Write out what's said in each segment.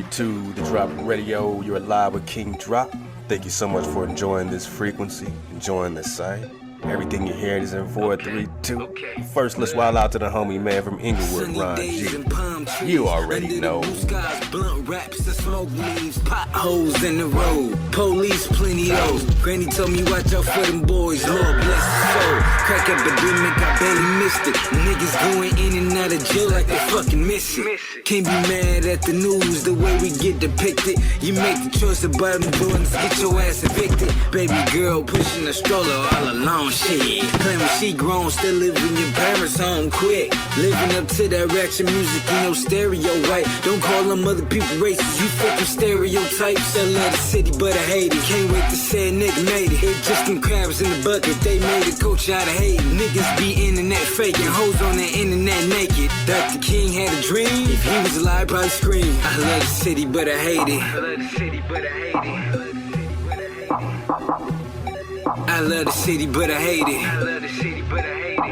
432 The Drop Radio. You're live with King Drop. Thank you so much for enjoying this frequency, enjoying this site. Everything you're hearing is in 432. First, let's wild out to the homie man from Inglewood, Rahn G. You already know. Blunt raps, the smoke leaves, potholes in the road. Police, plenty those. Granny told me watch out for them boys. Lord bless his soul. Crack epidemic, I barely missed it. Niggas going in and out of jail like they fucking miss it. Can't be mad at the news the way we get depicted. You make the choice about them Jordans, get your ass evicted. Baby girl pushing a stroller all alone. Shit, claiming she grown, still living your parents' home quick. Living up to that ratchet music in your stereo, right? Don't call them other people racist, you fucking stereotypes. I love the city, but I hate it. Can't wait to say a nigga made it. It's just them crabs in the bucket, they made a coach out of hating. Niggas be internet faking, hoes on the internet naked. Dr. King had a dream, if he was alive, probably scream. I love the city, but I hate it. I love the city, but I hate it. I love the city, but I hate it. I love the city, but I hate it.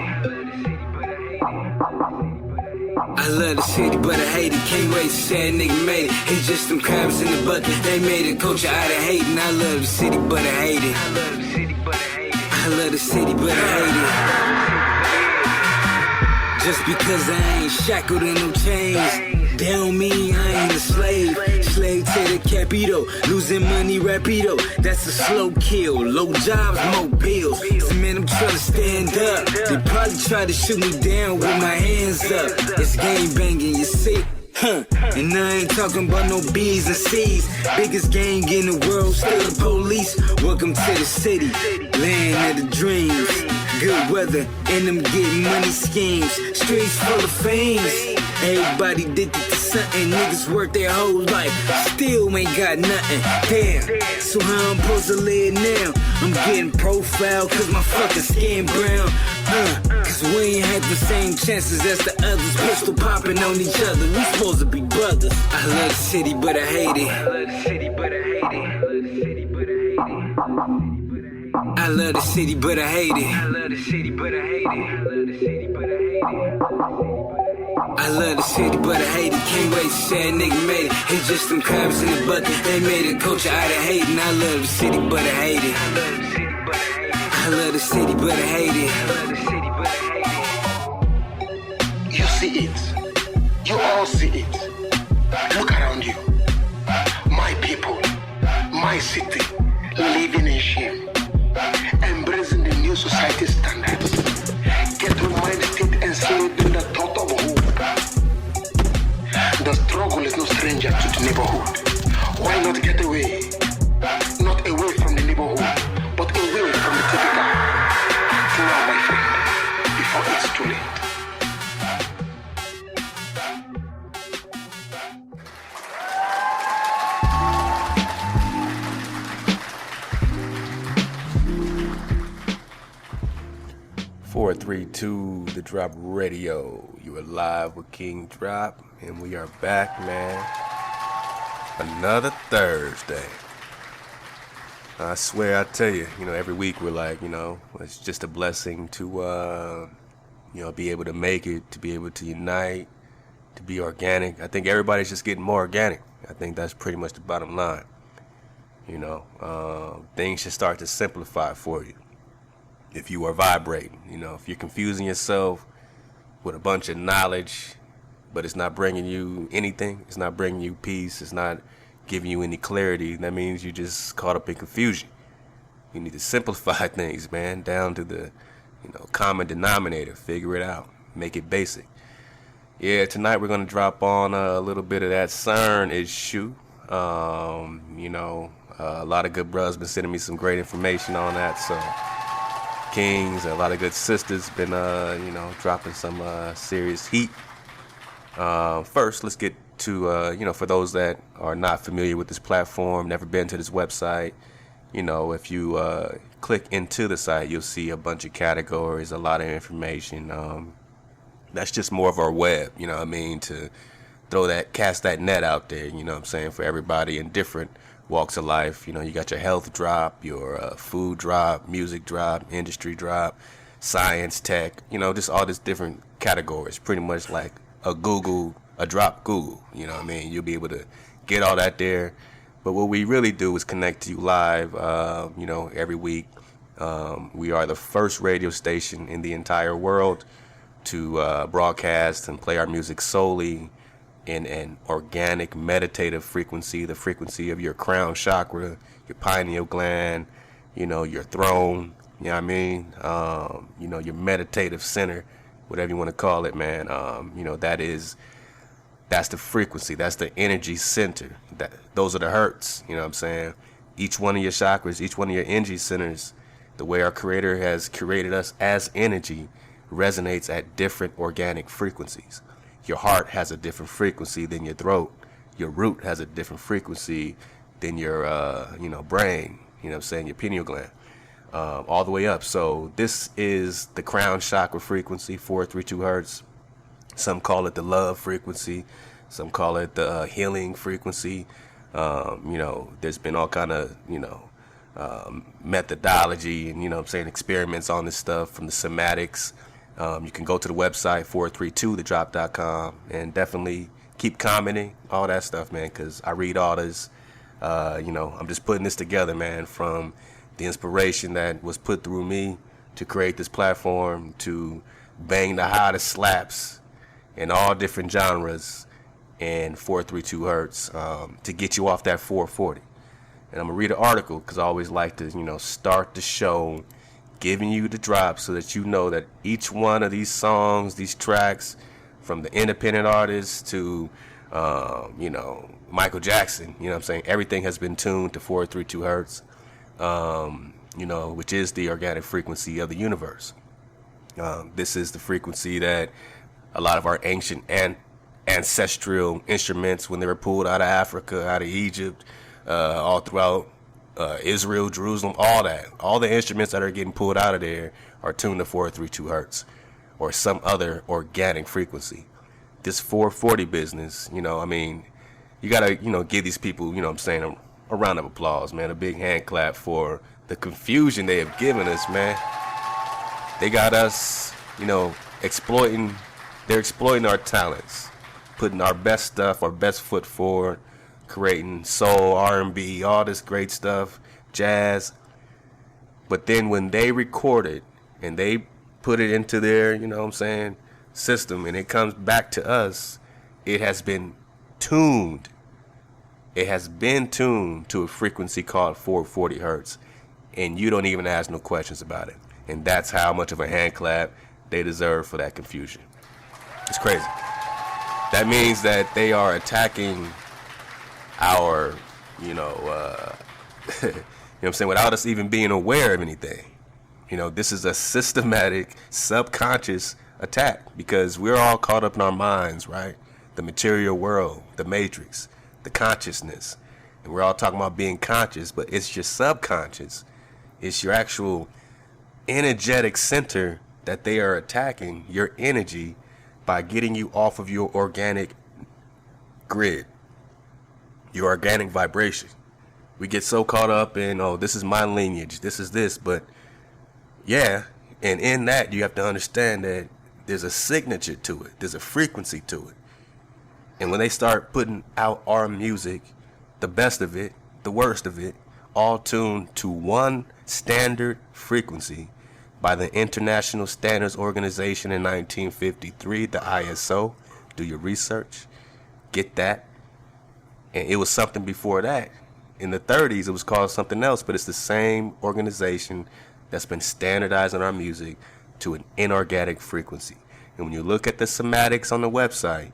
I love the city, but I hate it. Can't wait to say a nigga made it. It's just them crabs in the bucket. They made a culture out of hating. I love the city, but I hate it. I love the city, but I hate it. I love the city, but I hate it. Just because I ain't shackled in no chains, they don't mean I ain't a slave. Slave to the capito, losing money rapido. That's a slow kill, low jobs, more bills. So man, I'm trying to stand up. They probably try to shoot me down with my hands up. It's gang banging, you see? Huh. And I ain't talking about no B's and C's. Biggest gang in the world, still the police. Welcome to the city, land of the dreams. Good weather, and them getting money schemes. Streets full of fames. Everybody addicted to something. Niggas work their whole life, still ain't got nothing. Damn, so how I'm supposed to live now? I'm getting profiled cause my fucking skin brown. Cause we ain't had the same chances as the others. Pistol popping on each other, we supposed to be brothers. I love the city, but I hate it. I love the city, but I hate it. I love the city, but I hate it. I love the city, but I hate it. I love the city, but I hate it. Can't wait to say a nigga made it. It's just them crabs in the bucket. They made a culture out of hating. I love the city, but I hate it. I love the city, but I hate it. You see it. You all see it. Look around you. My people, my city, living in shame. Embracing the new society standards. Get your mind state enslaved in the thought of hope. The struggle is no stranger to the neighborhood. Why not get away? Not away from the neighborhood, but away from the typical. Now, my friend, before it's too late. 432 The Drop Radio. You are live with King Drop, and we are back, man. Another Thursday. I swear, I tell you, every week we're like, it's just a blessing to, be able to make it, to be able to unite, to be organic. I think everybody's just getting more organic. I think that's pretty much the bottom line. Things should start to simplify for you. If you are vibrating, if you're confusing yourself with a bunch of knowledge, but it's not bringing you anything, it's not bringing you peace, it's not giving you any clarity, that means you just caught up in confusion. You need to simplify things, man, down to the, common denominator. Figure it out. Make it basic. Yeah, tonight we're going to drop on a little bit of that CERN issue. A lot of good brothers been sending me some great information on that, so Kings, a lot of good sisters been, dropping some serious heat. First, let's get to, for those that are not familiar with this platform, never been to this website, if you click into the site, you'll see a bunch of categories, a lot of information. That's just more of our web, to cast that net out there, for everybody in different walks of life. You got your health drop, your food drop, music drop, industry drop, science, tech, just all these different categories, pretty much like a drop Google, you'll be able to get all that there. But what we really do is connect to you live, every week. We are the first radio station in the entire world to broadcast and play our music solely in an organic meditative frequency, the frequency of your crown chakra, your pineal gland, your throne, you know what I mean? Your meditative center, whatever you want to call it, man. That's the frequency, that's the energy center. Those are the hertz, you know what I'm saying? Each one of your chakras, each one of your energy centers, the way our creator has created us as energy, resonates at different organic frequencies. Your heart has a different frequency than your throat. Your root has a different frequency than your, brain, you know what I'm saying, your pineal gland, all the way up. So this is the crown chakra frequency, 432 hertz. Some call it the love frequency. Some call it the healing frequency. There's been all kind of, methodology and, experiments on this stuff from the somatics. You can go to the website, 432thedrop.com, and definitely keep commenting, all that stuff, man, because I read all this. I'm just putting this together, man, from the inspiration that was put through me to create this platform, to bang the hottest slaps in all different genres and 432 hertz to get you off that 440. And I'm going to read an article because I always like to, start the show giving you the drop so that you know that each one of these songs, these tracks, from the independent artists to, Michael Jackson, you know what I'm saying? Everything has been tuned to 432 hertz, which is the organic frequency of the universe. This is the frequency that a lot of our ancient and ancestral instruments, when they were pulled out of Africa, out of Egypt, all throughout Israel, Jerusalem, all the instruments that are getting pulled out of there are tuned to 432 hertz or some other organic frequency. This 440 business, you gotta, give these people, a round of applause, man, a big hand clap for the confusion they have given us, man. They got us, they're exploiting our talents, putting our best stuff, our best foot forward, creating soul, R&B, all this great stuff, jazz. But then when they record it and they put it into their, system, and it comes back to us, it has been tuned. It has been tuned to a frequency called 440 hertz, and you don't even ask no questions about it. And that's how much of a hand clap they deserve for that confusion. It's crazy. That means that they are attacking our, without us even being aware of anything. This is a systematic, subconscious attack because we're all caught up in our minds, right? The material world, the matrix, the consciousness. And we're all talking about being conscious, but it's your subconscious. It's your actual energetic center that they are attacking, your energy, by getting you off of your organic grid, your organic vibration. We get so caught up in, this is my lineage, this is this, but yeah, and in that you have to understand that there's a signature to it, there's a frequency to it. And when they start putting out our music, the best of it, the worst of it, all tuned to one standard frequency by the International Standards Organization in 1953, the ISO. Do your research, get that. And it was something before that. In the 30s, it was called something else, but it's the same organization that's been standardizing our music to an inorganic frequency. And when you look at the somatics on the website,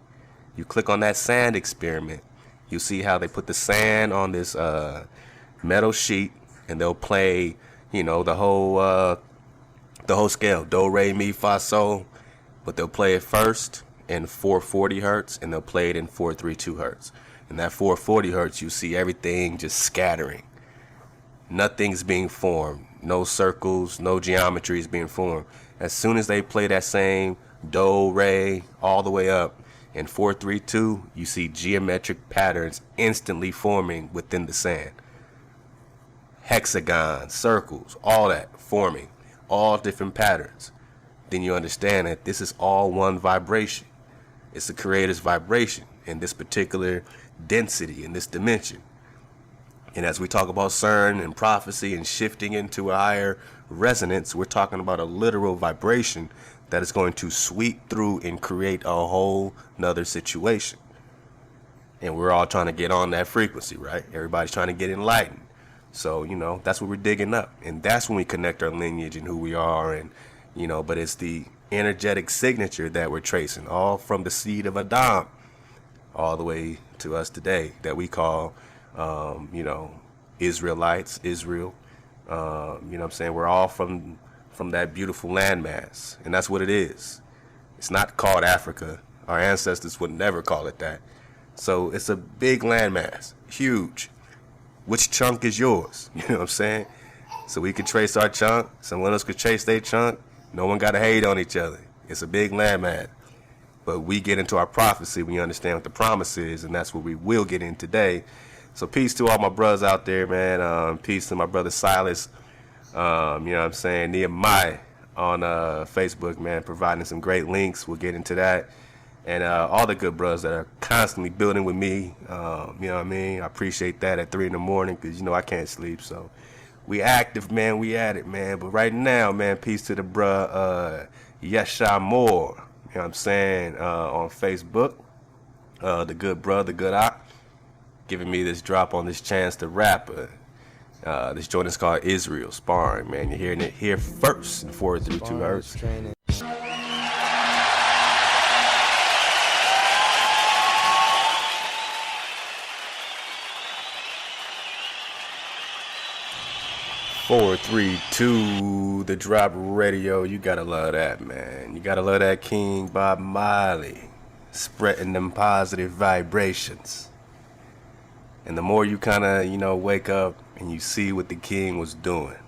you click on that sand experiment, you see how they put the sand on this metal sheet, and they'll play, the whole scale, do, re, mi, fa, sol, but they'll play it first in 440 hertz, and they'll play it in 432 hertz. And that 440 hertz, you see everything just scattering. Nothing's being formed. No circles, no geometry is being formed. As soon as they play that same do, re, all the way up, in 432, you see geometric patterns instantly forming within the sand. Hexagons, circles, all that forming, all different patterns. Then you understand that this is all one vibration. It's the creator's vibration. in this particular density, in this dimension. And as we talk about CERN and prophecy and shifting into a higher resonance, we're talking about a literal vibration that is going to sweep through and create a whole nother situation. And we're all trying to get on that frequency, right? Everybody's trying to get enlightened. So, that's what we're digging up. And that's when we connect our lineage and who we are. And, but it's the energetic signature that we're tracing, all from the seed of Adam all the way to us today, that we call, Israelites, Israel. We're all from that beautiful landmass. And that's what it is. It's not called Africa. Our ancestors would never call it that. So it's a big landmass, huge. Which chunk is yours? You know what I'm saying? So we could trace our chunk. Someone else could trace their chunk. No one got to hate on each other. It's a big landmass. But we get into our prophecy. We understand what the promise is, and that's what we will get in today. So peace to all my brothers out there, man. Peace to my brother Silas. Nehemiah on Facebook, man, providing some great links. We'll get into that. And all the good brothers that are constantly building with me, I appreciate that at 3 a.m. because, I can't sleep. So we active, man. We at it, man. But right now, man, peace to the bruh Yesha Moore, on Facebook. The good brother, good op, giving me this drop on this chance to rap. This joint is called Israel Sparring, man. You're hearing it here first in 432 Hertz. 432, the drop radio. You gotta love that, man. You gotta love that King Bob Marley, spreading them positive vibrations. And the more you kind of, wake up and you see what the King was doing,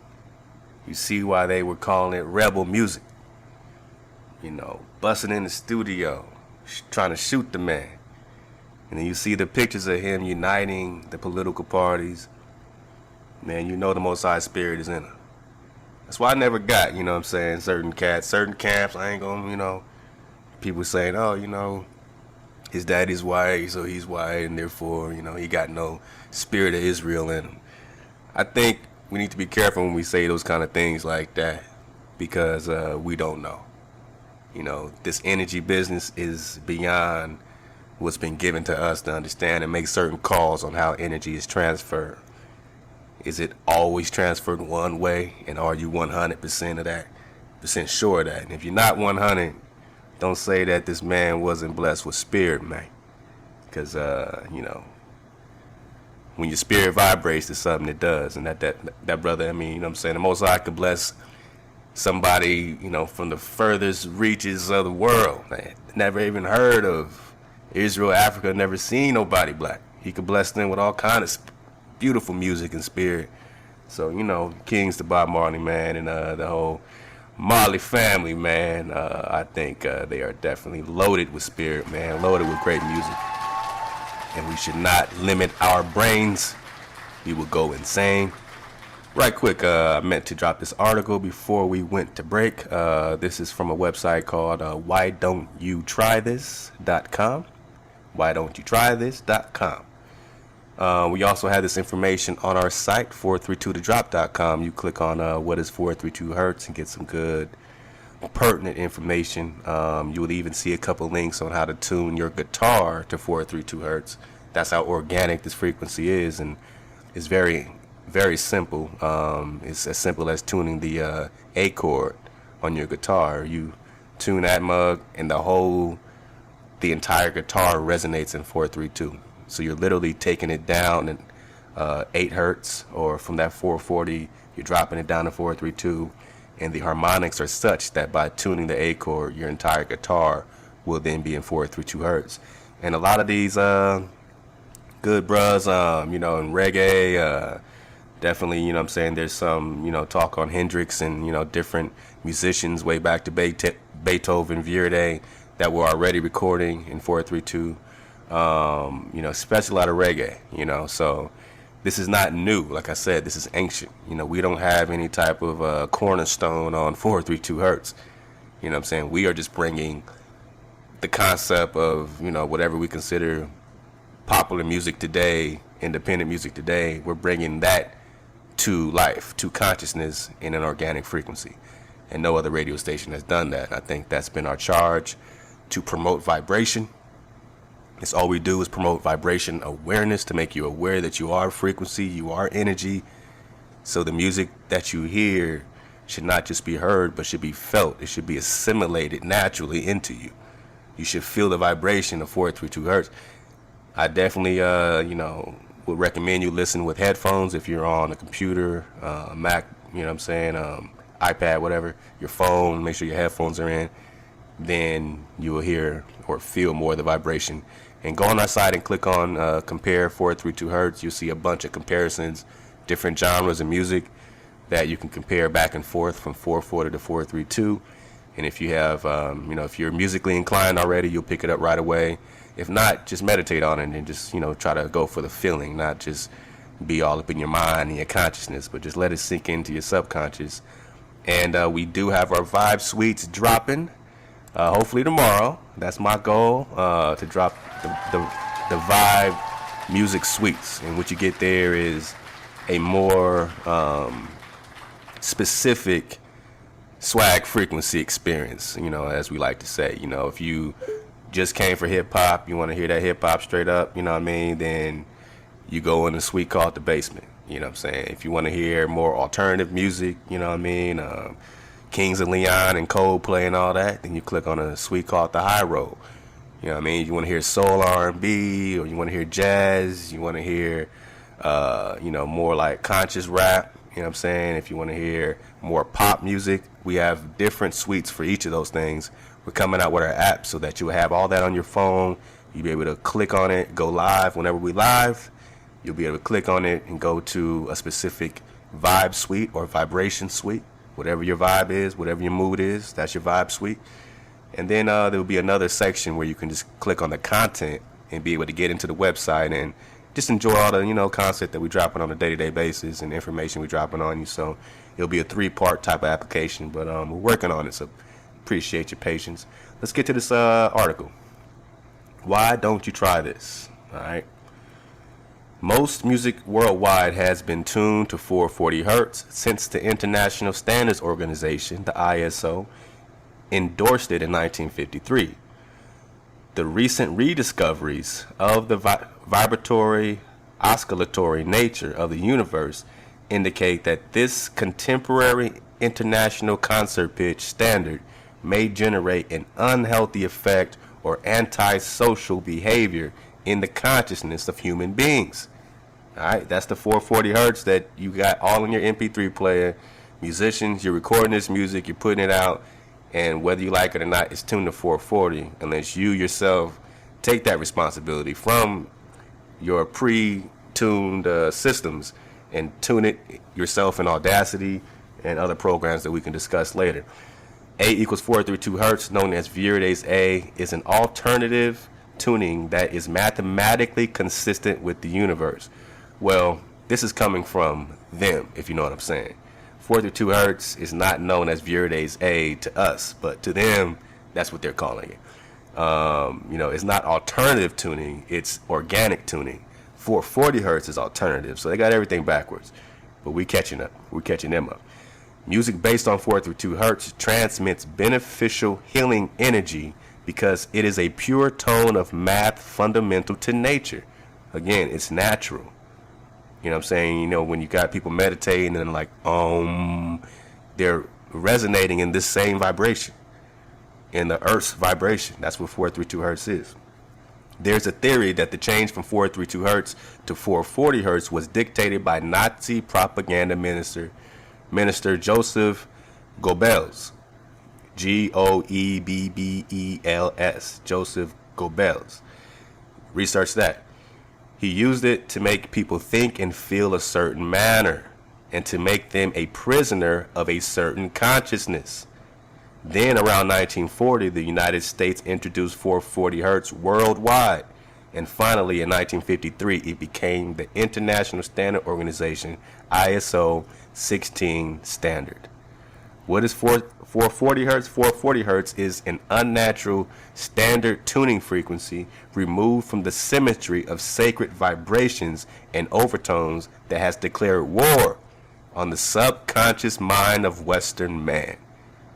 you see why they were calling it rebel music. Busting in the studio, trying to shoot the man. And then you see the pictures of him uniting the political parties. Man, the Most High Spirit is in her. That's why I never got, certain camps, I ain't gonna, people saying, oh, his daddy's white, so he's white, and therefore, he got no spirit of Israel in him. I think we need to be careful when we say those kind of things like that, because we don't know. This energy business is beyond what's been given to us to understand and make certain calls on how energy is transferred. Is it always transferred one way, and are you 100% of that, % sure of that? And if you're not 100, don't say that this man wasn't blessed with spirit, man. Because, when your spirit vibrates, it's something it does. And that brother, the Most High could bless somebody, from the furthest reaches of the world, man. Never even heard of Israel, Africa, never seen nobody black. He could bless them with all kinds of beautiful music and spirit. So, kings to Bob Marley, man, and the whole Marley family, man. I think they are definitely loaded with spirit, man, loaded with great music. And we should not limit our brains. We will go insane. Right quick, I meant to drop this article before we went to break. This is from a website called whydon'tyoutrythis.com. Whydon'tyoutrythis.com. We also have this information on our site, 432thedrop.com. You click on what is 432 Hertz and get some good, pertinent information. You will even see a couple links on how to tune your guitar to 432 Hertz. That's how organic this frequency is, and it's very, very simple. It's as simple as tuning the A chord on your guitar. You tune that mug, and the entire guitar resonates in 432. So you're literally taking it down in 8 hertz, or from that 440, you're dropping it down to 432, and the harmonics are such that by tuning the A chord, your entire guitar will then be in 432 hertz. And a lot of these good bros, in reggae, definitely, there's some, talk on Hendrix and, different musicians way back to Beethoven, Verdi, that were already recording in 432. Especially a lot of reggae, so this is not new. Like I said, this is ancient. We don't have any type of cornerstone on 432 hertz. We are just bringing the concept of, whatever we consider popular music today, independent music today, we're bringing that to life, to consciousness in an organic frequency. And no other radio station has done that. I think that's been our charge, to promote vibration. It's all we do is promote vibration awareness, to make you aware that you are frequency, you are energy. So the music that you hear should not just be heard, but should be felt. It should be assimilated naturally into you. You should feel the vibration of 432 hertz. I definitely, would recommend you listen with headphones if you're on a computer, Mac, iPad, whatever, your phone, make sure your headphones are in. Then you will hear or feel more of the vibration. And go on our site and click on compare 432 hertz. You'll see a bunch of comparisons, different genres of music that you can compare back and forth from 440 to 432. And if you have, if you're musically inclined already, you'll pick it up right away. If not, just meditate on it and just, try to go for the feeling, not just be all up in your mind and your consciousness, but just let it sink into your subconscious. And we do have our vibe suites dropping, hopefully tomorrow. That's my goal, to drop the vibe music suites. And what you get there is a more specific swag frequency experience, as we like to say. If you just came for hip hop, you want to hear that hip hop straight up, then you go in a suite called the basement. If you want to hear more alternative music, Kings of Leon and Coldplay and all that, then you click on a suite called the High Road. You want to hear soul R&B, or you want to hear jazz, you want to hear more like conscious rap. If you want to hear more pop music, we have different suites for each of those things. We're coming out with our app so that you have all that on your phone. You'll be able to click on it, go live whenever we live. You'll be able to click on it and go to a specific vibe suite or vibration suite. Whatever your vibe is, whatever your mood is, that's your vibe suite. And then there will be another section where you can just click on the content and be able to get into the website and just enjoy all the, concept that we're dropping on a day-to-day basis and information we're dropping on you. So it'll be a 3-part type of application, but we're working on it, so appreciate your patience. Let's get to this article. Why don't you try this? All right. Most music worldwide has been tuned to 440 hertz since the International Standards Organization, the ISO, endorsed it in 1953. The recent rediscoveries of the vibratory, oscillatory nature of the universe indicate that this contemporary international concert pitch standard may generate an unhealthy effect or antisocial behavior in the consciousness of human beings. All right, that's the 440 hertz that you got all in your MP3 player. Musicians, you're recording this music, you're putting it out, and whether you like it or not, it's tuned to 440, unless you yourself take that responsibility from your pre-tuned systems and tune it yourself in Audacity and other programs that we can discuss later. A equals 432 hertz, known as Vierday's A, is an alternative tuning that is mathematically consistent with the universe. Well, this is coming from them, if you know what I'm saying. 432 hertz is not known as Vierday's A to us, but to them, that's what they're calling it. It's not alternative tuning, it's organic tuning. 440 hertz is alternative, so they got everything backwards. But we're catching up. We're catching them up. Music based on 432 hertz transmits beneficial healing energy because it is a pure tone of math fundamental to nature. Again, it's natural. You know what I'm saying? When you got people meditating and like, they're resonating in this same vibration, in the Earth's vibration. That's what 432 hertz is. There's a theory that the change from 432 hertz to 440 hertz was dictated by Nazi propaganda minister Joseph Goebbels, Goebbels, Joseph Goebbels. Research that. He used it to make people think and feel a certain manner and to make them a prisoner of a certain consciousness. Then around 1940, the United States introduced 440 hertz worldwide. And finally, in 1953, it became the International Standard Organization ISO 16 standard. What is 440 hertz? 440 hertz is an unnatural standard tuning frequency removed from the symmetry of sacred vibrations and overtones that has declared war on the subconscious mind of Western man.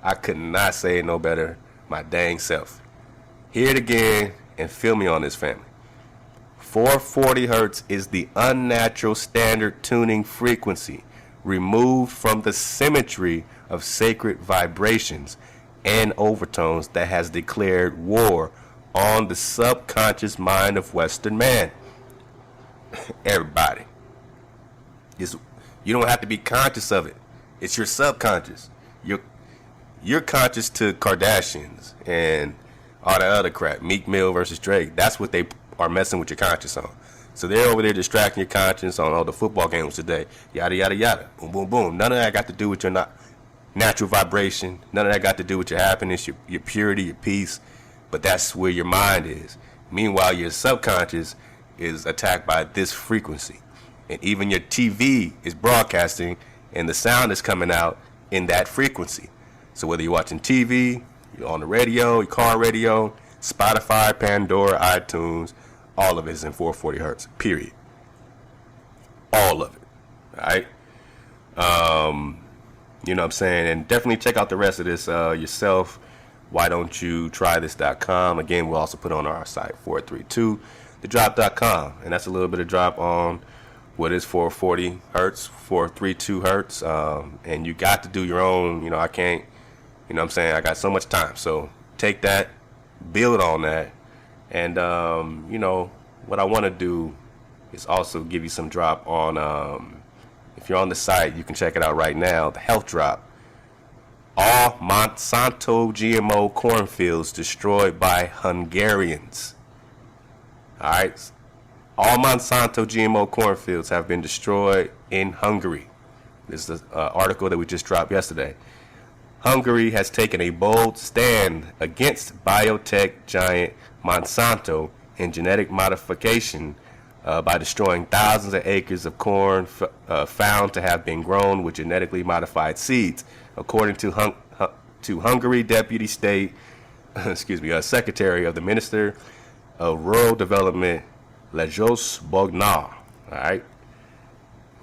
I could not say it no better, my dang self. Hear it again and feel me on this, family. 440 hertz is the unnatural standard tuning frequency removed from the symmetry of sacred vibrations and overtones that has declared war on the subconscious mind of Western man. Everybody. You don't have to be conscious of it. It's your subconscious. You're conscious to Kardashians and all that other crap. Meek Mill versus Drake. That's what they are messing with your conscience on. So they're over there distracting your conscience on all the football games today. Yada, yada, yada. Boom, boom, boom. None of that got to do with your natural vibration. None of that got to do with your happiness, your purity, your peace. But that's where your mind is. Meanwhile, your subconscious is attacked by this frequency. And even your TV is broadcasting and the sound is coming out in that frequency. So whether you're watching TV, you're on the radio, your car radio, Spotify, Pandora, iTunes, all of it is in 440 hertz, period. All of it, all right? You know what I'm saying? And definitely check out the rest of this yourself. Why don't you try this.com? Again, we'll also put on our site, 432thedrop.com. And that's a little bit of drop on what is 440 hertz, 432 hertz. And you got to do your own, I can't, you know what I'm saying? I got so much time. So take that, build on that. And, what I want to do is also give you some drop on, if you're on the site, you can check it out right now, the health drop. All Monsanto GMO cornfields destroyed by Hungarians. All right. All Monsanto GMO cornfields have been destroyed in Hungary. This is the article that we just dropped yesterday. Hungary has taken a bold stand against biotech giant Monsanto in genetic modification by destroying thousands of acres of corn found to have been grown with genetically modified seeds, according to Hungary Deputy State, Secretary of the Minister of Rural Development, Lajos Bognar. All right,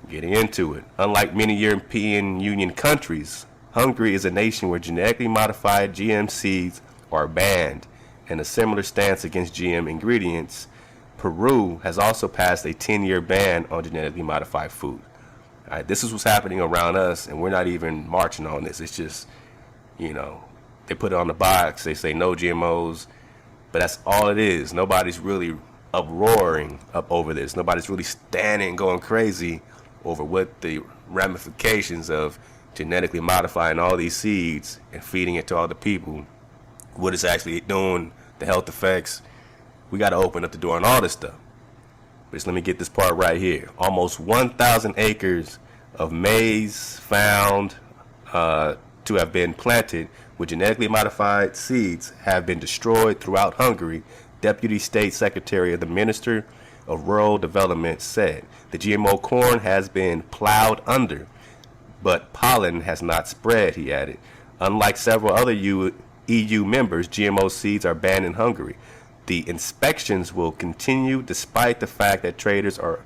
getting into it. Unlike many European Union countries, Hungary is a nation where genetically modified GM seeds are banned, and a similar stance against GM ingredients. Peru has also passed a 10-year ban on genetically modified food. All right, this is what's happening around us, and we're not even marching on this. It's just, they put it on the box. They say no GMOs, but that's all it is. Nobody's really uproaring up over this. Nobody's really standing, going crazy over what the ramifications of genetically modifying all these seeds and feeding it to all the people, what it's actually doing, the health effects. We got to open up the door on all this stuff. But just let me get this part right here. Almost 1,000 acres of maize found to have been planted with genetically modified seeds have been destroyed throughout Hungary, Deputy State Secretary of the Minister of Rural Development said. The GMO corn has been plowed under, but pollen has not spread, he added. Unlike several other EU members, GMO seeds are banned in Hungary. The inspections will continue despite the fact that traders are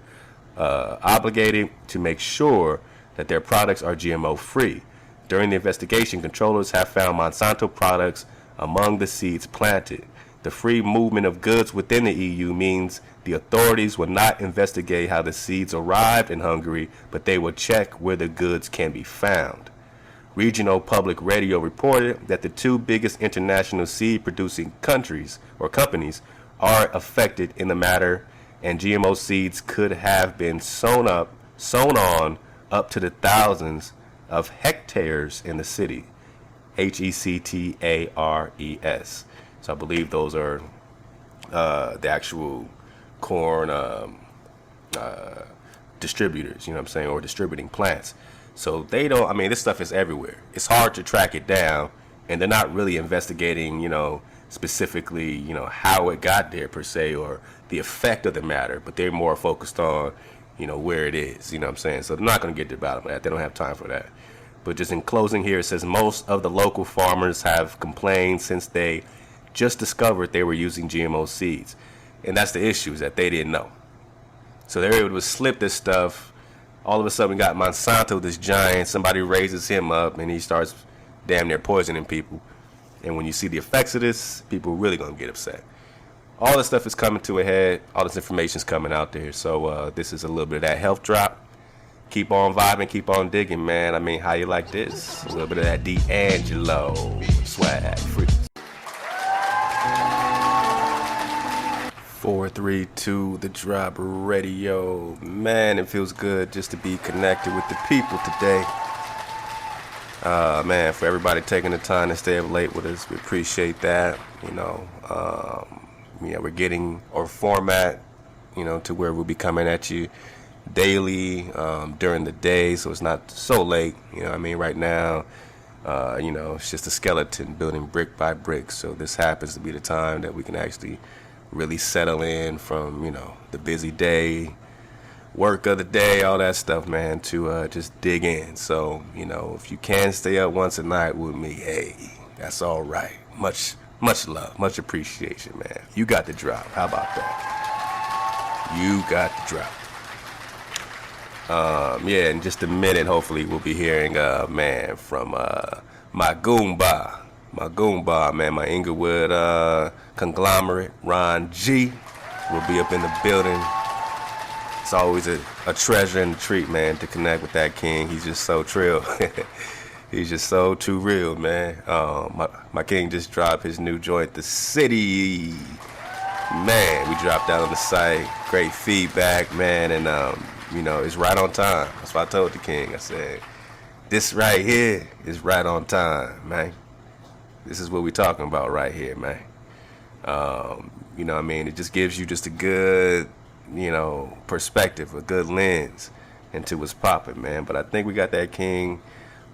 obligated to make sure that their products are GMO free. During the investigation, controllers have found Monsanto products among the seeds planted. The free movement of goods within the EU means the authorities will not investigate how the seeds arrived in Hungary, but they will check where the goods can be found. Regional Public Radio reported that the two biggest international seed-producing countries or companies are affected in the matter, and GMO seeds could have been sown on up to the thousands of hectares in the city. Hectares. So I believe those are the actual corn distributors, or distributing plants. So they don't, this stuff is everywhere. It's hard to track it down, and they're not really investigating, specifically, how it got there per se, or the effect of the matter, but they're more focused on, where it is, So they're not going to get to the bottom of that. They don't have time for that. But just in closing here, it says most of the local farmers have complained since they just discovered they were using GMO seeds. And that's the issue, is that they didn't know. So they're able to slip this stuff. All of a sudden we got Monsanto, this giant. Somebody raises him up and he starts damn near poisoning people. And when you see the effects of this, people are really going to get upset. All this stuff is coming to a head. All this information is coming out there. So this is a little bit of that health drop. Keep on vibing, keep on digging, man. I mean, how you like this? A little bit of that D'Angelo swag. Free. 432 The Drop Radio. Man, it feels good just to be connected with the people today. Man, for everybody taking the time to stay up late with us, we appreciate that. We're getting our format, to where we'll be coming at you daily during the day, so it's not so late. Right now, it's just a skeleton building brick by brick. So this happens to be the time that we can actually really settle in from, the busy day, work of the day, all that stuff, man, to just dig in. So, if you can stay up once a night with me, hey, that's all right. Much love, much appreciation, man. You got the drop. How about that? You got the drop. In just a minute, hopefully, we'll be hearing, from my Goomba, man, my Inglewood conglomerate, Rahn G, will be up in the building. It's always a treasure and a treat, man, to connect with that king. He's just so trill. He's just so too real, man. My king just dropped his new joint, The City. Man, we dropped that on the site. Great feedback, man, and it's right on time. That's what I told the king. I said, this right here is right on time, man. This is what we're talking about right here, man. It just gives you just a good, perspective, a good lens into what's popping, man. But I think we got that king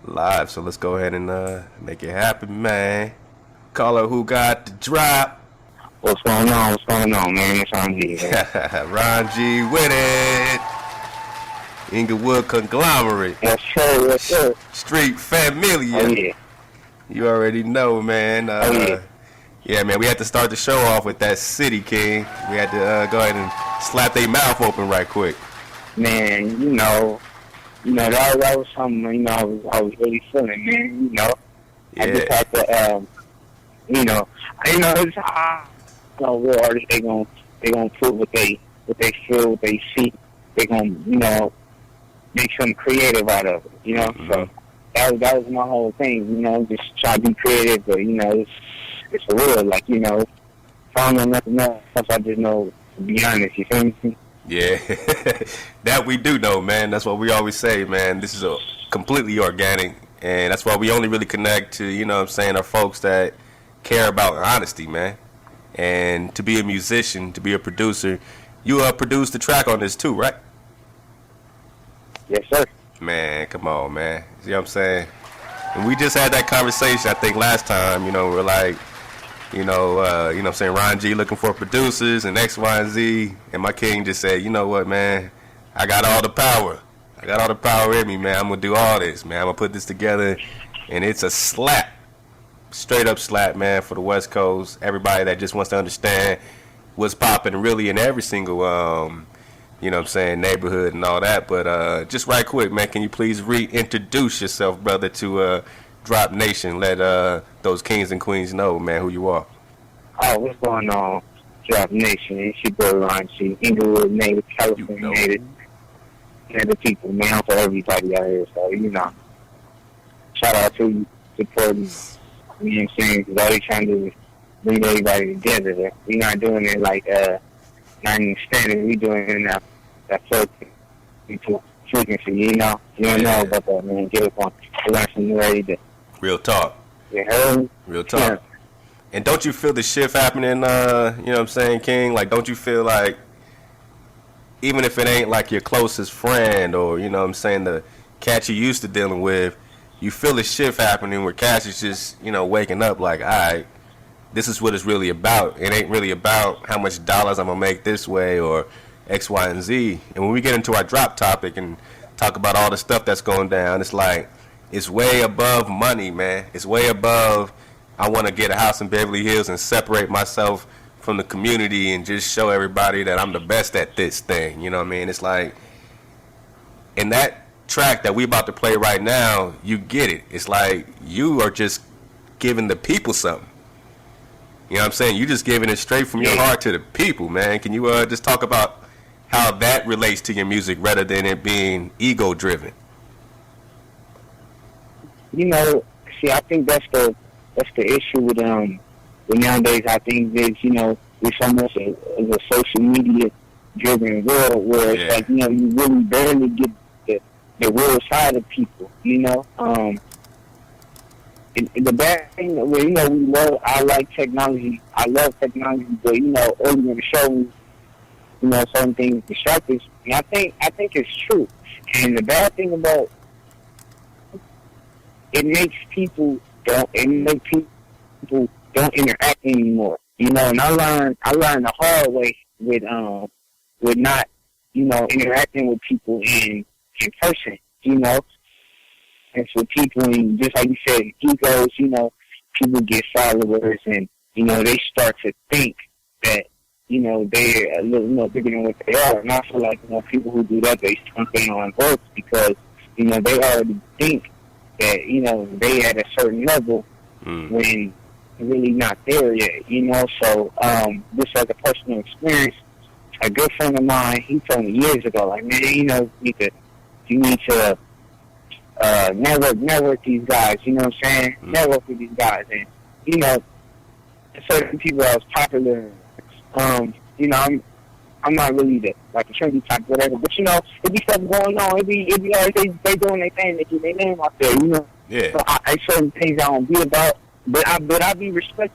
live, so let's go ahead and make it happen, man. Caller, who got the drop? What's going on, man? It's Rahn G. Rahn G with it. Inglewood conglomerate. Yes, sir. Street familia. Oh, yeah. You already know, man. Yeah, man, we had to start the show off with that City King. We had to go ahead and slap their mouth open right quick. Man, that was something, I was really feeling, man, Yeah. I just had to, it's real artists, they gonna put what they feel, what they see, they gonna, make something creative out of it, Mm-hmm. So that was my whole thing, just try to be creative, but, it's a real, if I don't know nothing else, I just know, to be honest, you feel me? Yeah, that we do know, man. That's what we always say, man. This is a completely organic, and that's why we only really connect to, our folks that care about honesty, man. And to be a musician, to be a producer, you produced the track on this too, right? Yes, sir. Man, come on, man. See what I'm saying? And we just had that conversation, I think, last time. We're like, Rahn G looking for producers and X, Y, and Z. And my king just said, you know what, man? I got all the power. I got all the power in me, man. I'm going to do all this, man. I'm going to put this together. And it's a slap. Straight up slap, man, for the West Coast. Everybody that just wants to understand what's popping really in every single, neighborhood and all that. But just right quick, man, can you please reintroduce yourself, brother, to Drop Nation? Let those kings and queens know, man, who you are. Oh, what's going on, Drop Nation? It's your boy Rahn G, Inglewood native, California native, and the people, man, for everybody out here. So, shout out to you, supporting, you know what I'm saying, because all they trying to do is bring everybody together. We're not doing it like, not even standing, we doing it in that frequency, you don't know about that, man. Get up on, learn some new every day. Real talk. You heard me? Real talk. Yeah. And don't you feel the shift happening, King? Like, don't you feel like, even if it ain't like your closest friend or, the cat you used to dealing with, you feel the shift happening where cats is just, waking up like, all right, this is what it's really about. It ain't really about how much dollars I'm going to make this way or X, Y, and Z. And when we get into our drop topic and talk about all the stuff that's going down, it's like, it's way above money, man. It's way above, I want to get a house in Beverly Hills and separate myself from the community and just show everybody that I'm the best at this thing. You know what I mean? It's like, in that track that we about to play right now, you get it. It's like you are just giving the people something. You know what I'm saying? You just giving it straight from your heart to the people, man. Can you just talk about how that relates to your music rather than it being ego driven? You know, see, I think that's the issue with nowadays. I think that, you know, it's almost a social media driven world where it's like, you know, you really barely get the real side of people, you know. And the bad thing, well, you know, I like technology. I love technology, but, you know, earlier in the show, you know, certain things distract us. And I think it's true. And the bad thing about it makes people don't interact anymore. You know, and I learned the hard way with not, you know, interacting with people in person, you know. And so people, and just like you said, egos, you know, people get followers and, you know, they start to think that, you know, they're a little more bigger than what they are. And I feel like, you know, people who do that, they something on work because, you know, they already think that, you know, they at a certain level when really not there yet, you know. So, just like a personal experience, a good friend of mine, he told me years ago, like, man, you know, you need to network these guys, you know what I'm saying? Network with these guys. And, you know, certain people that was popular, you know, I'm not really the trendy type, whatever, but, you know, it be stuff going on. It be like they doing their thing, they get their name out there, you know. Yeah. So I certain things I don't be about, but I be respecting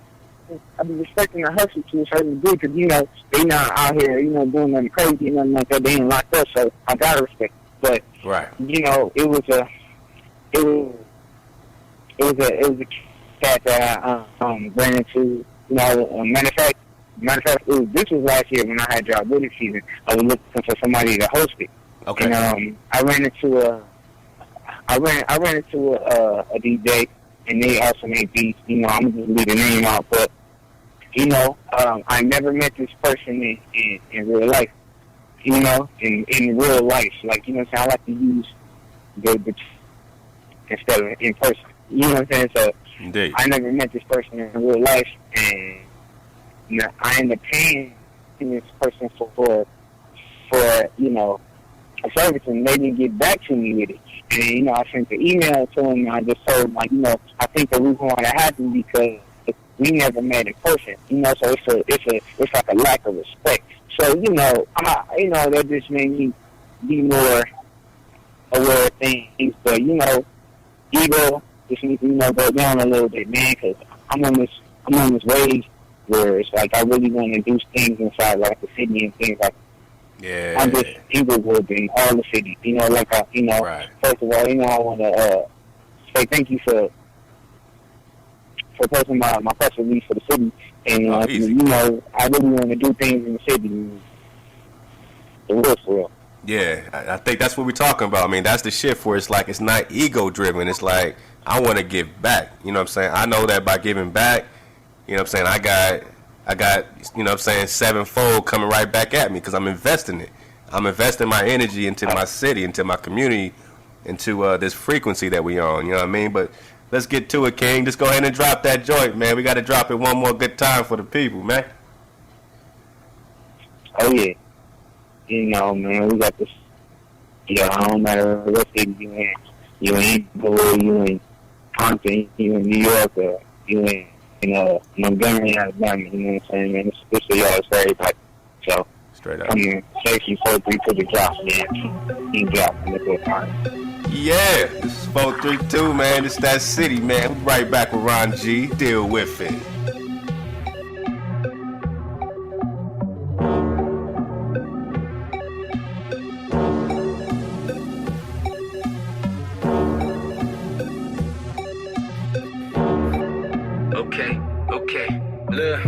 the hustle to a certain degree because, you know, they not out here, you know, doing nothing crazy and nothing like that. They ain't locked up, so I gotta respect it. But, you know, it was a cat that I ran into, you know. Matter of fact, this was last year when I had job wedding season. I was looking for somebody to host it. Okay. And I ran into a DJ, and they also made beats. You know, I'm gonna just leave the name out, but, you know, I never met this person in real life. You know, in real life, like, you know what I'm saying? I like to use the instead of in person. You know what I'm saying? So indeed. I never met this person in real life, and, you know, I ended up paying this person for you know, a service, and they didn't get back to me with it. And, you know, I sent the email to him, and I just told him, like, you know, I think the reason why that happened because we never met in person. You know, so it's like a lack of respect. So, you know, that just made me be more aware of things. But, you know, ego just needs to, you know, go down a little bit, man, because I'm on this wave where it's like I really want to do things inside, like, the city and things like that. Yeah. I'm just Inglewood in all the cities. You know, like, first of all, you know, I want to say thank you for posting my press release for the city. And, you know, I really want to do things in the city. For real. Yeah, I think that's what we're talking about. I mean, that's the shift where it's like it's not ego driven. It's like I want to give back. You know what I'm saying? I know that by giving back, you know what I'm saying, I got, you know what I'm saying, sevenfold coming right back at me because I'm investing it. I'm investing my energy into my city, into my community, into this frequency that we on. You know what I mean? But let's get to it, King. Just go ahead and drop that joint, man. We got to drop it one more good time for the people, man. Oh, yeah. You know, man, we got this. Yeah, I don't matter what city you in. You in Inglewood, you in Compton, you in New York, or you in Montgomery, Alabama. You know what I'm saying, man? This for y'all, it's for everybody. So, straight up. Come here, safety 4-3 to the drop, man. He dropped in the good time. Yeah, this is 432, man. It's that city, man. We right back with Rahn G. Deal with it. Okay, look.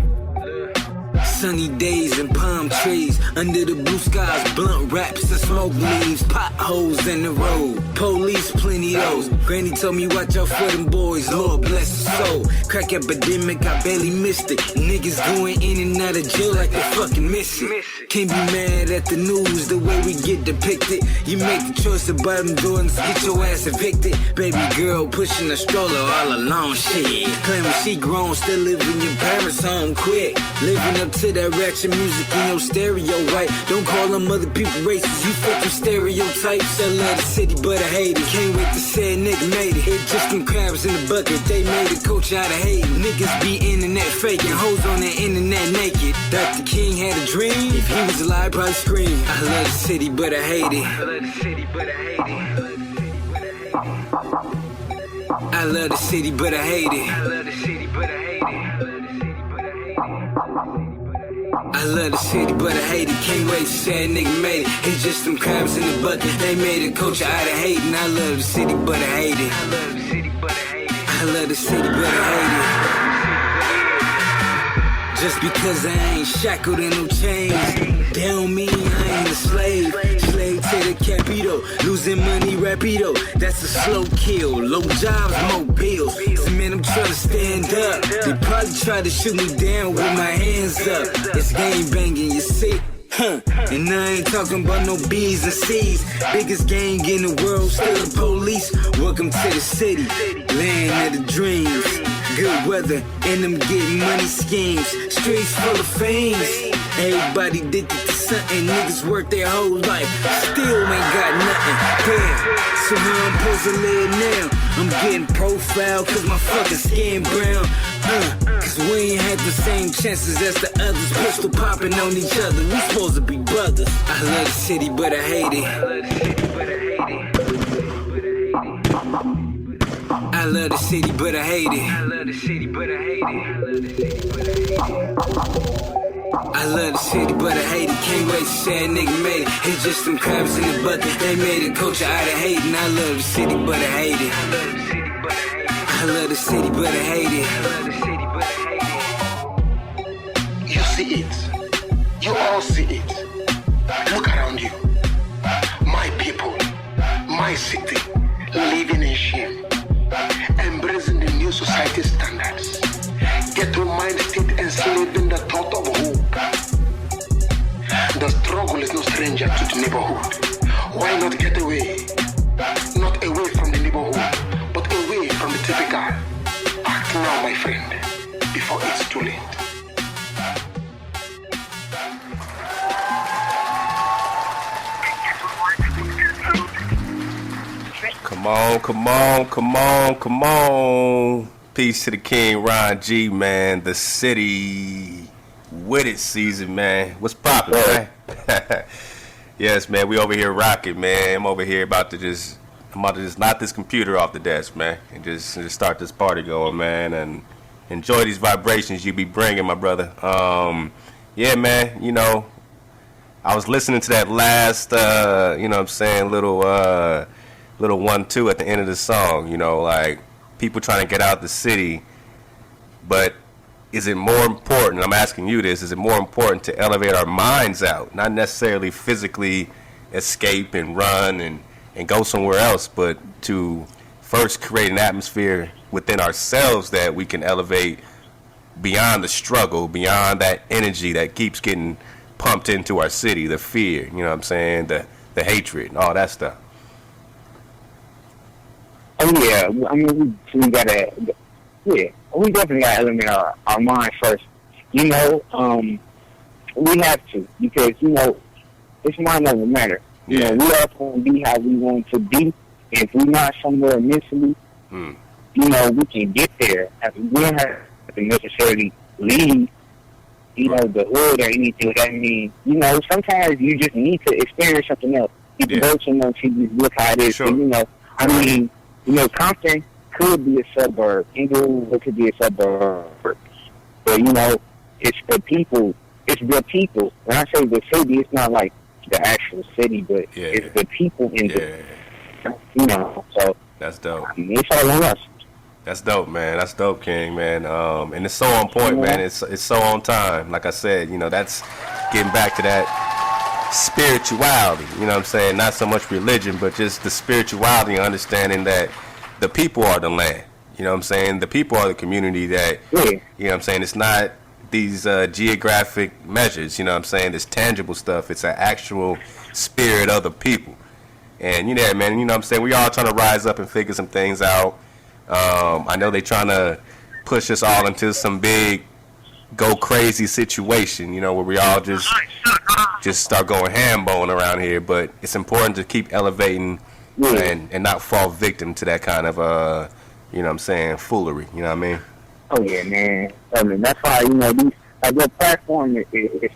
Sunny days and palm trees. Under the blue skies, blunt wraps and smoke leaves. Potholes in the road, police plenty those. Granny told me watch out for them boys, Lord bless his soul. Crack epidemic, I barely missed it. Niggas going in and out of jail like they fucking miss it. Can't be mad at the news, the way we get depicted. You make the choice about them Jordans, get your ass evicted. Baby girl pushing a stroller all alone, shit. Claiming she grown, still living your parents' home quick. Living up to that ratchet music in your stereo, right? Don't call them other people racist, you fucking stereotypes. I love the city, but I hate it. Can't wait to say a nigga made it. It just them crabs in the bucket, they made a coach out of hating. Niggas be internet faking, hoes on the internet naked. Dr. King had a dream, if he was alive, probably scream. I love the city, but I hate it. I love the city, but I hate it. I love the city, but I hate it. I love the city, but I hate it. I love the city, but I hate it. Can't wait to say a nigga made it. It's just them crabs in the bucket. They made a culture out of hating. I love the city, but I hate it. I love the city, but I hate it. I love the city, but I hate it. Just because I ain't shackled in no chains, they don't mean I ain't a slave. Slave to the capito, losing money rapido. That's a slow kill. Low jobs, more bills. So man, I'm trying to stand up. They probably try to shoot me down with my hands up. It's gang banging, you see. And I ain't talking about no B's and C's. Biggest gang in the world, still the police. Welcome to the city, land of the dreams. Good weather, and them getting money schemes. Streets full of fames. Everybody addicted to something. Niggas work their whole life, still ain't got nothing. Damn, so how I'm supposed to live now? I'm getting profiled cause my fucking skin brown. Cause we ain't had the same chances as the others. Pistol popping on each other, we supposed to be brothers. I love the city, but I hate it. I love the city, but I hate it. I love the city, but I hate it. I love the city, but I hate it. Can't wait to say a nigga made it. It's just some crabs in the bucket. They made a culture out of hating. I love the city, but I hate it. I love the city, but I hate it. You see it. You all see it. Look around you. My people, my city, living in shame. Embracing the new society standards. Ghetto mind state enslaving the thought of hope. The struggle is no stranger to the neighborhood. Why not get away? Not away from the neighborhood, but away from the typical. Act now, my friend, before it's too late. Come on, come on, come on, come on. Peace to the King, Rahn G, man. The city with it season, man. What's poppin', man? Yes, man, we over here rocking, man. I'm over here about to just knock this computer off the desk, man, and just start this party going, man, and enjoy these vibrations you be bringing, my brother. Yeah, man, you know, I was listening to that last, you know what I'm saying, little 1-2 at the end of the song, you know, like people trying to get out the city, but is it more important, I'm asking you this, is it more important to elevate our minds out, not necessarily physically escape and run and go somewhere else, but to first create an atmosphere within ourselves that we can elevate beyond the struggle, beyond that energy that keeps getting pumped into our city, the fear, you know what I'm saying, the hatred and all that stuff. Oh yeah, I mean we gotta, yeah, we definitely gotta eliminate our mind first. You know, we have to, because you know it's mind over matter. You know, we are going to be how we want to be. If we're not somewhere mentally, you know, we can get there. We don't have to necessarily leave, you know, the hood or anything. I mean, you know, sometimes you just need to experience something else. You can go somewhere and see, look how it is. Sure. So, you know, I mean, you know, Compton could be a suburb. Inglewood could be a suburb. But, you know, it's the people. It's the people. When I say the city, it's not like the actual city, but it's the people in the, you know, so. That's dope. I mean, it's all on us. That's dope, man. That's dope, King, man. And it's so on point, man. It's so on time. Like I said, that's getting back to that spirituality. You know what I'm saying? Not so much religion, but just the spirituality and understanding that the people are the land. You know what I'm saying? The people are the community that, you know what I'm saying? It's not these geographic measures, you know what I'm saying? This tangible stuff. It's an actual spirit of the people. And, man, you know what I'm saying? We all trying to rise up and figure some things out. I know they trying to push us all into some big go crazy situation, where we all just start going ham-bone around here. But it's important to keep elevating and not fall victim to that kind of, you know what I'm saying, foolery. You know what I mean? Oh, yeah, man. I mean, that's why, these, like, your platform is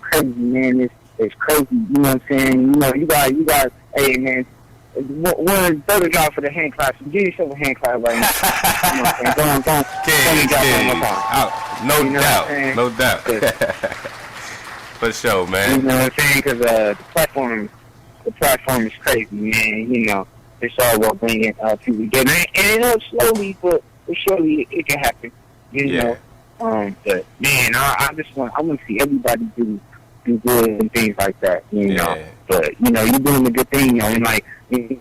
crazy, man. It's crazy, you know what I'm saying? You got, hey, man, one better job for the hand clap. So give yourself a hand clap right now. You know what I'm saying? No doubt. For sure, man. You know what I'm saying? Because the platform is crazy, man. It's all about bringing people together. And slowly, but surely it can happen. You know. But man, I want to see everybody do good and things like that. You know. But you're doing a good thing, and like a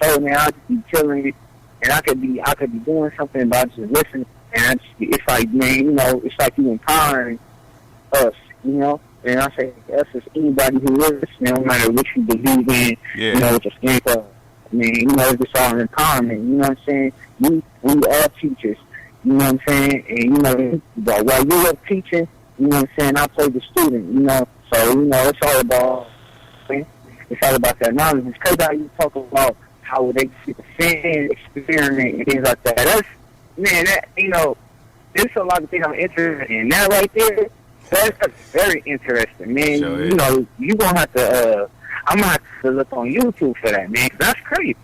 show, man. I just be chilling, and I could be doing something, but I just listen, and it's like, man, it's like you empowering us, And I say us is anybody who listens, no matter what you believe in, what you think of. I mean, it's just all empowerment. You know what I'm saying? We are teachers. You know what I'm saying? And but while you're up teaching, you know what I'm saying, I play the student. So it's all about. It's all about that knowledge. It's crazy how you talk about how they fan experiment and things like that. That's, man, there's a lot of things I'm interested in. That right there, that's very interesting, man. Sure you're going to have to, I'm going to have to look on YouTube for that, man, 'cause that's crazy.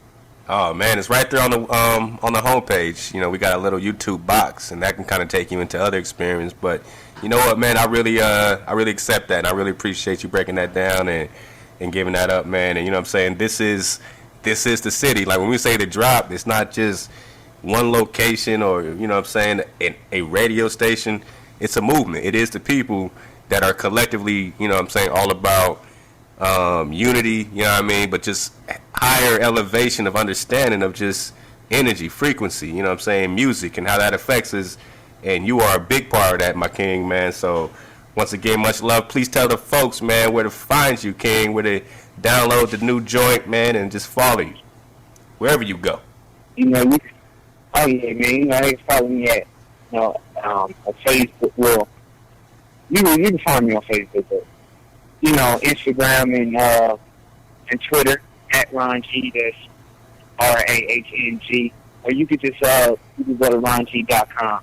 Oh, man, it's right there on the homepage. We got a little YouTube box, and that can kind of take you into other experience. But you know what, man, I really accept that, and I really appreciate you breaking that down and giving that up, man. And you know what I'm saying, this is the city. Like when we say the drop, it's not just one location or, you know what I'm saying, a radio station. It's a movement. It is the people that are collectively, you know what I'm saying, all about unity, you know what I mean, but just higher elevation of understanding of just energy, frequency, you know what I'm saying, music and how that affects us. And you are a big part of that, my king, man. So once again, much love. Please tell the folks, man, where to find you, King, where to download the new joint, man, and just follow you wherever you go. Oh yeah, man. They can follow me at, on Facebook. Well, you can find me on Facebook, but Instagram and Twitter at Rahn G. That's RAHNG. Or you could just you can go to RahnG.com.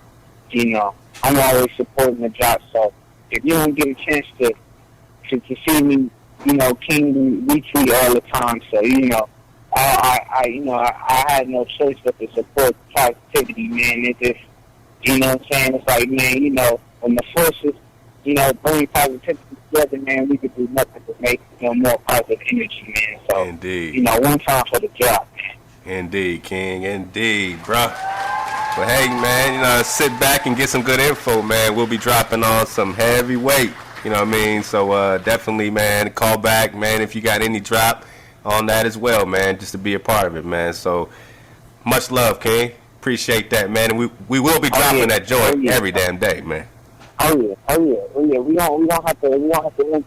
I'm always supporting the job, so if you don't get a chance to see me, King retweet all the time. So I had no choice but to support positivity, man. It just, you know what I'm saying? It's like, man, when the forces, bring positivity together, man, we could do nothing but make more positive energy, man. So, indeed. One time for the job, man. Indeed, King. Indeed, bro. But hey, man, sit back and get some good info, man. We'll be dropping on some heavy weight, you know what I mean? So definitely, man, call back, man, if you got any drop on that as well, man, just to be a part of it, man. So much love, King. Appreciate that, man. And we will be dropping that joint every damn day, man. Oh yeah. We don't have to link up, man. We don't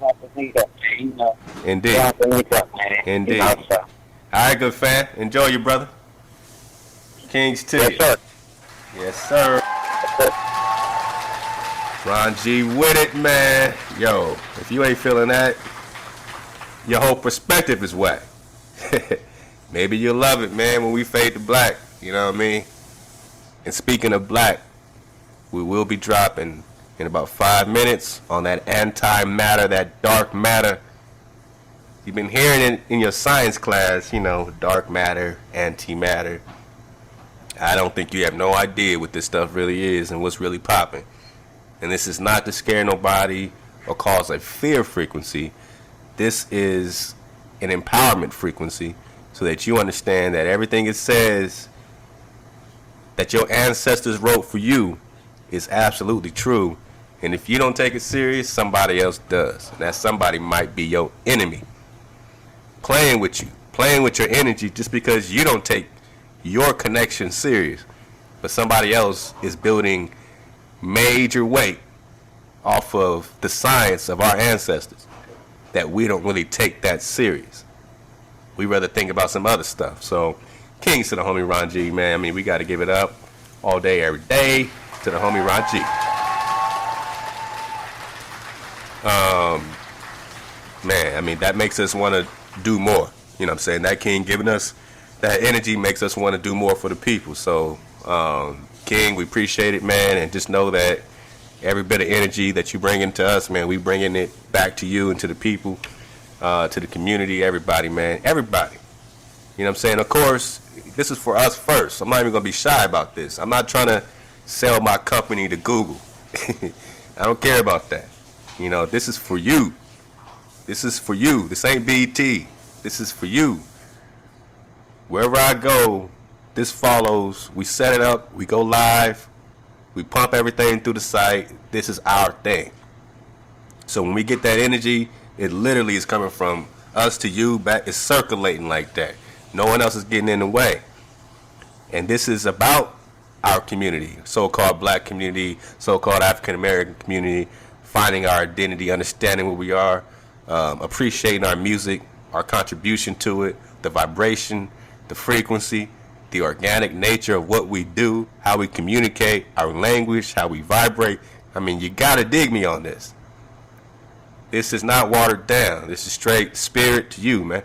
have to link up, man. Indeed. We don't have to link up, man. Indeed. All right, good fan. Enjoy you, brother. Kings to you. Yes, sir. Rahn G with it, man. Yo, if you ain't feeling that, your whole perspective is whack. Maybe you'll love it, man, when we fade to black. You know what I mean? And speaking of black, we will be dropping in about 5 minutes on that antimatter, that dark matter. You've been hearing it in your science class, dark matter, antimatter. I don't think you have no idea what this stuff really is and what's really popping. And this is not to scare nobody or cause a fear frequency. This is an empowerment frequency so that you understand that everything it says that your ancestors wrote for you is absolutely true. And if you don't take it serious, somebody else does. And that somebody might be your enemy. Playing with you, playing with your energy just because you don't take your connection serious. But somebody else is building major weight off of the science of our ancestors that we don't really take that serious. We rather think about some other stuff. So, kings to the homie Rahn G, man. I mean, we got to give it up all day, every day to the homie Rahn G. Man, I mean, that makes us want to do more. You know what I'm saying? That king giving us that energy makes us want to do more for the people. So, King, we appreciate it, man. And just know that every bit of energy that you bring into us, man, we bringing it back to you and to the people, to the community, everybody, man. Everybody. You know what I'm saying? Of course, this is for us first. I'm not even going to be shy about this. I'm not trying to sell my company to Google. I don't care about that. You know, this is for you. This is for you. This ain't BT. This is for you. Wherever I go, this follows. We set it up. We go live. We pump everything through the site. This is our thing. So when we get that energy, it literally is coming from us to you back. It's circulating like that. No one else is getting in the way. And this is about our community, so-called black community, so-called African-American community, finding our identity, understanding who we are, appreciating our music, our contribution to it, the vibration, the frequency, the organic nature of what we do, how we communicate, our language, how we vibrate. I mean, you gotta dig me on this. This is not watered down. This is straight spirit to you, man.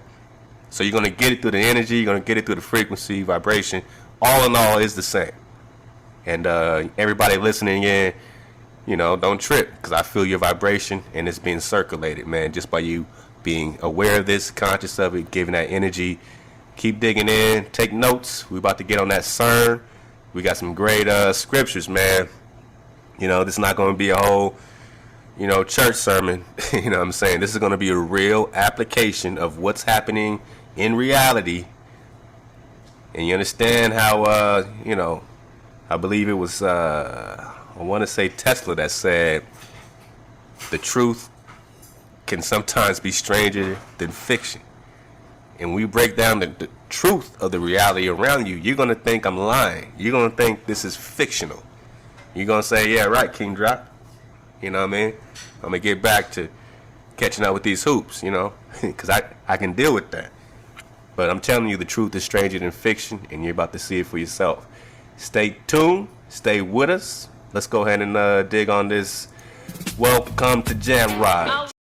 So you're gonna get it through the energy, you're gonna get it through the frequency, vibration. All in all, is the same. And everybody listening in, you know, don't trip, because I feel your vibration and it's being circulated, man, just by you being aware of this, conscious of it, giving that energy. Keep digging in, take notes. We about to get on that CERN. We got some great scriptures, man. You know, this is not going to be a whole, you know, church sermon. You know what I'm saying? This is going to be a real application of what's happening in reality. And you understand how, you know, I believe it was, I want to say Tesla that said, the truth can sometimes be stranger than fiction. And we break down the truth of the reality around you, you're going to think I'm lying. You're going to think this is fictional. You're going to say, yeah, right, King Drop. You know what I mean? I'm going to get back to catching up with these hoops, you know, because I can deal with that. But I'm telling you, the truth is stranger than fiction, and you're about to see it for yourself. Stay tuned. Stay with us. Let's go ahead and dig on this Welcome to Jam Ride.